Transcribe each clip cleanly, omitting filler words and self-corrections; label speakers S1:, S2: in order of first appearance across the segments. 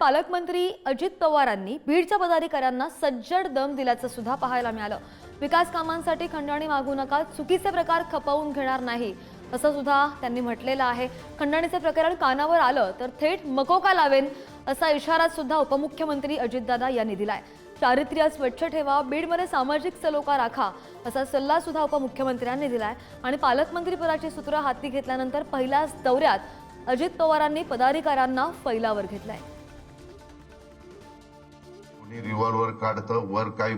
S1: पालकमंत्री अजित पवारांनी बीडच्या पदाधिकाऱ्यांना सज्जड दम दिल्याचं सुद्धा पाहायला मिळालं। विकास कामांसाठी खंडणी मागू नका, चुकीचे प्रकार खपवून घेणार नाही असं सुद्धा त्यांनी म्हटलेलं आहे। खंडणीचे प्रकरण कानावर आलं तर थेट मकोका लावेन असा इशारा सुद्धा उपमुख्यमंत्री अजितदादा यांनी दिलाय। चारित्र्य स्वच्छ ठेवा, बीडमध्ये सामाजिक सलोखा राखा असा सल्ला सुद्धा उपमुख्यमंत्र्यांनी दिलाय। आणि पालकमंत्री पदाची सूत्र हाती घेतल्यानंतर पहिल्याच दौऱ्यात अजित पवारांनी पदाधिकाऱ्यांना फैलावर घेतलाय।
S2: कुणी रिव्हॉल्वर काढतं, वर काही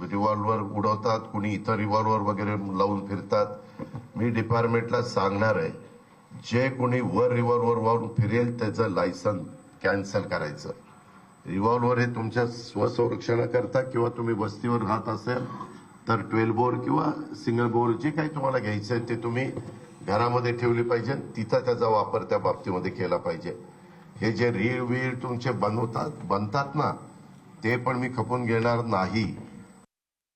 S2: रिव्हॉल्वर उडवतात, कुणी इतर रिव्हॉल्वर वगैरे लावून फिरतात। मी डिपार्टमेंटला सांगणार आहे, जे कुणी वर रिव्हॉल्वर वाहून फिरेल त्याचं लायसन कॅन्सल करायचं। रिव्हॉल्वर हे तुमच्या स्वसंरक्षणाकरता किंवा तुम्ही वस्तीवर राहत असेल तर 12 बोर किंवा सिंगल बोर जे काही तुम्हाला घ्यायचं आहे ते तुम्ही घरामध्ये ठेवली पाहिजे, तिथं त्याचा वापर त्या बाबतीमध्ये केला पाहिजे। हे जे रीळ तुमचे बनतात ना, ते पण मी खपून घेणार नाही।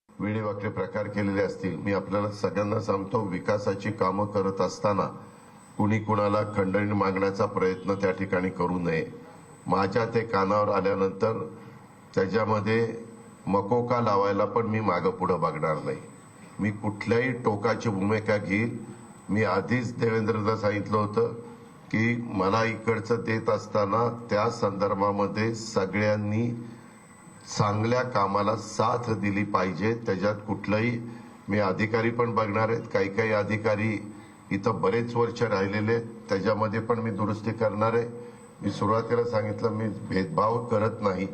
S2: वेळेवाकडे प्रकार केलेले असतील, मी आपल्याला सगळ्यांना सांगतो, विकासाची कामं करत असताना कुणी कुणाला खंडणी मागण्याचा प्रयत्न त्या ठिकाणी करू नये। माझ्या ते कानावर आल्यानंतर त्याच्यामध्ये मकोका लावायला पण मी मागं पुढं बघणार नाही। मी कुठल्याही टोकाची भूमिका घेईल। मी आधीच देवेंद्रला सांगितलं होतं की मला इकडचं देत असताना त्या संदर्भामध्ये सगळ्यांनी चांगल्या कामाला साथ दिली पाहिजे। त्याच्यात कुठलाही मी अधिकारी पण बघणार आहेत, काही अधिकारी इथं बरेच वर्ष राहिलेले, त्याच्यामध्ये पण मी दुरुस्ती करणार आहे। मी सुरुवातीला सांगितलं, मी भेदभाव करत नाही।